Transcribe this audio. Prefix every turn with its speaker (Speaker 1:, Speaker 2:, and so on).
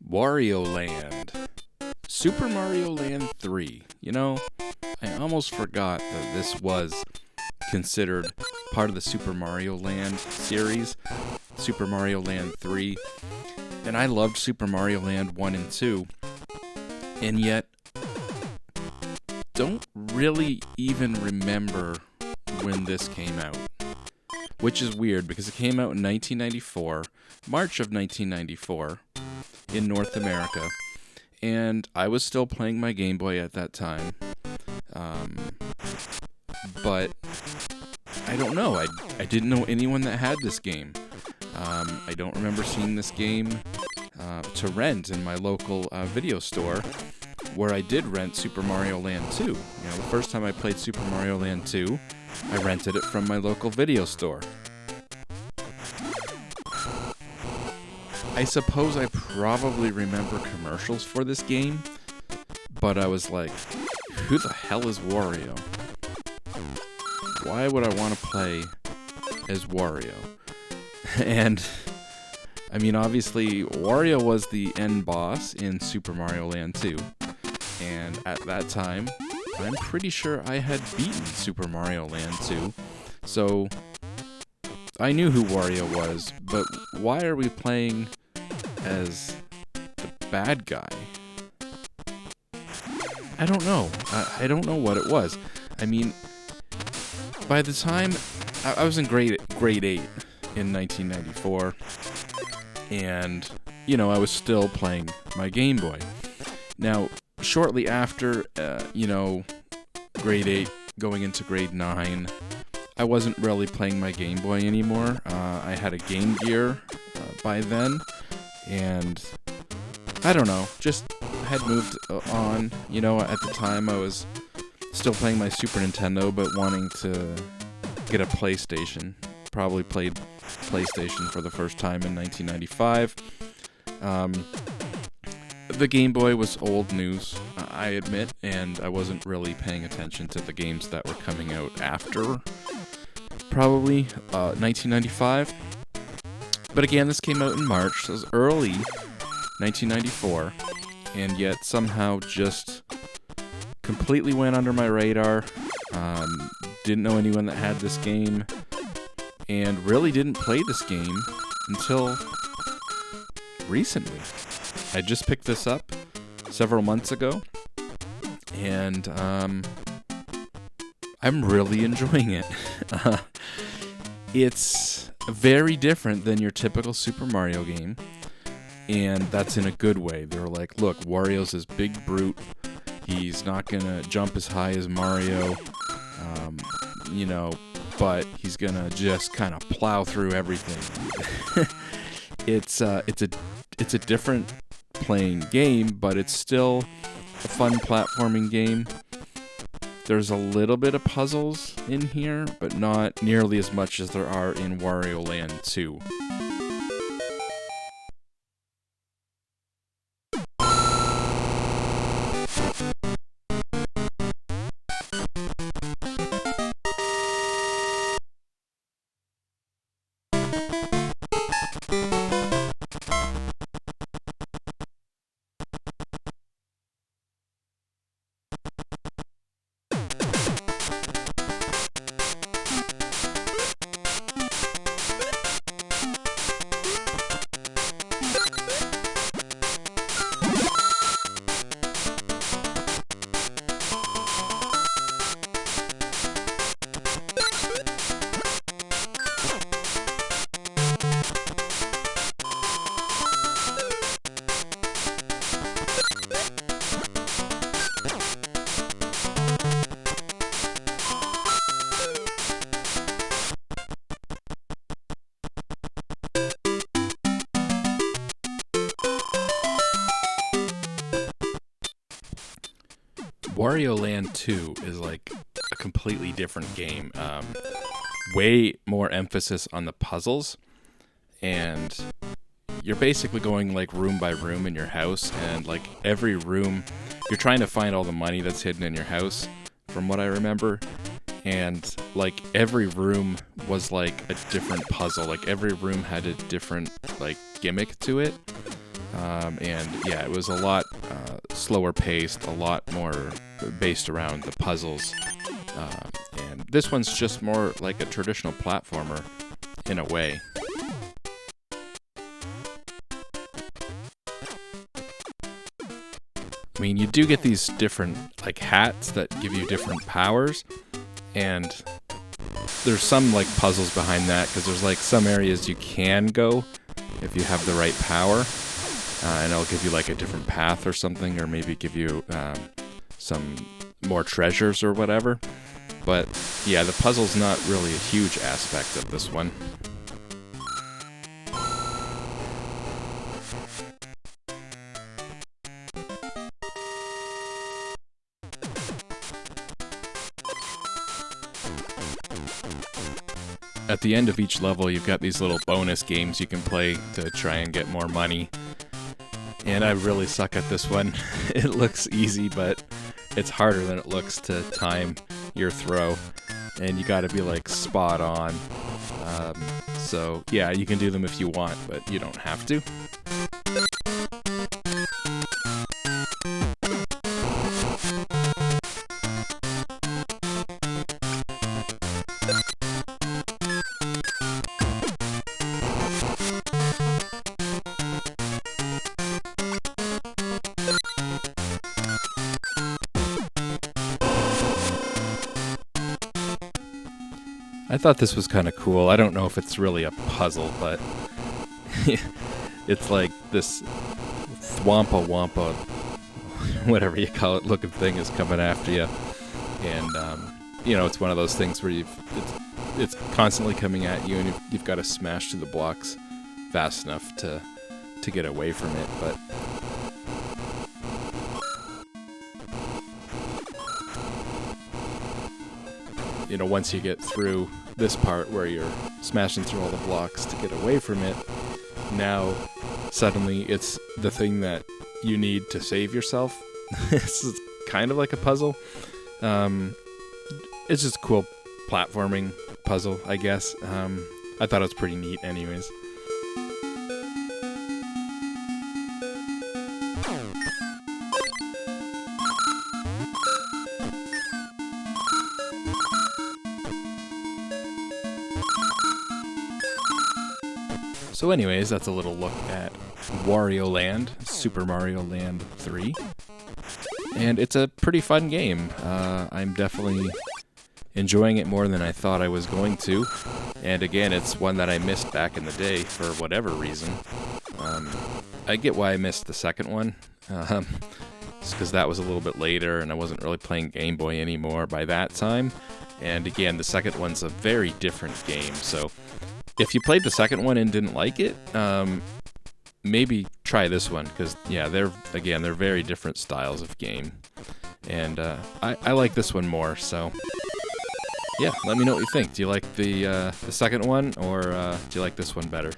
Speaker 1: Wario Land. Super Mario Land 3. You know, I almost forgot that this was considered part of the Super Mario Land series, Super Mario Land 3. And I loved Super Mario Land 1 and 2. And yet, don't really even remember when this came out. Which is weird because it came out in 1994, March of 1994, in North America. And I was still playing my Game Boy at that time. But I don't know. I didn't know anyone that had this game. I don't remember seeing this game to rent in my local video store, where I did rent Super Mario Land 2. You know, the first time I played Super Mario Land 2, I rented it from my local video store. I suppose I probably remember commercials for this game, but I was like, who the hell is Wario? Why would I want to play as Wario? And, I mean, obviously, Wario was the end boss in Super Mario Land 2. And at that time, I'm pretty sure I had beaten Super Mario Land 2. So, I knew who Wario was, but why are we playing as the bad guy? I don't know. I don't know what it was. I mean, by the time I was in grade 8 in 1994, and, you know, I was still playing my Game Boy. Now, shortly after, grade 8 going into grade 9, I wasn't really playing my Game Boy anymore. I had a Game Gear by then, and I don't know, just had moved on. You know, at the time I was still playing my Super Nintendo, but wanting to get a PlayStation. Probably played PlayStation for the first time in 1995. The Game Boy was old news, I admit, and I wasn't really paying attention to the games that were coming out after, probably, 1995. But again, this came out in March, so it was early 1994, and yet somehow just completely went under my radar. Didn't know anyone that had this game, and really didn't play this game until recently. I just picked this up several months ago, and I'm really enjoying it. It's very different than your typical Super Mario game, and that's in a good way. They're like, look, Wario's this big brute. He's not gonna jump as high as Mario, but he's gonna just kind of plow through everything. It's a different playing game, but it's still a fun platforming game. There's a little bit of puzzles in here, but not nearly as much as there are in Wario Land 2. Wario Land 2 is like a completely different game. Way more emphasis on the puzzles, and you're basically going like room by room in your house, and like every room you're trying to find all the money that's hidden in your house, from what I remember. and like every room was like a different puzzle. Like every room had a different like gimmick to it. And yeah, it was a lot slower paced, a lot more based around the puzzles. And this one's just more like a traditional platformer in a way. I mean, you do get these different like hats that give you different powers, and there's some like puzzles behind that because there's like some areas you can go if you have the right power. And it'll give you like a different path or something, or maybe give you some more treasures or whatever. But yeah, the puzzle's not really a huge aspect of this one. At the end of each level, you've got these little bonus games you can play to try and get more money. And I really suck at this one. It looks easy, but it's harder than it looks to time your throw. And you gotta be like spot on. So yeah, you can do them if you want, but you don't have to. I thought this was kind of cool. I don't know if it's really a puzzle, but it's like this thwampa wampa, whatever you call it, looking thing is coming after you. And, you know, it's one of those things where it's constantly coming at you, and you've got to smash through the blocks fast enough to get away from it. But you know, once you get through this part where you're smashing through all the blocks to get away from it, now suddenly it's the thing that you need to save yourself. This is kind of like a puzzle. It's just a cool platforming puzzle, I guess. I thought it was pretty neat anyways. So anyways, that's a little look at Wario Land, Super Mario Land 3. And it's a pretty fun game. I'm definitely enjoying it more than I thought I was going to. And again, it's one that I missed back in the day for whatever reason. I get why I missed the second one. Just because that was a little bit later and I wasn't really playing Game Boy anymore by that time. And again, the second one's a very different game, so if you played the second one and didn't like it, maybe try this one, because yeah, they're very different styles of game, and I like this one more. So yeah, let me know what you think. Do you like the second one, or do you like this one better?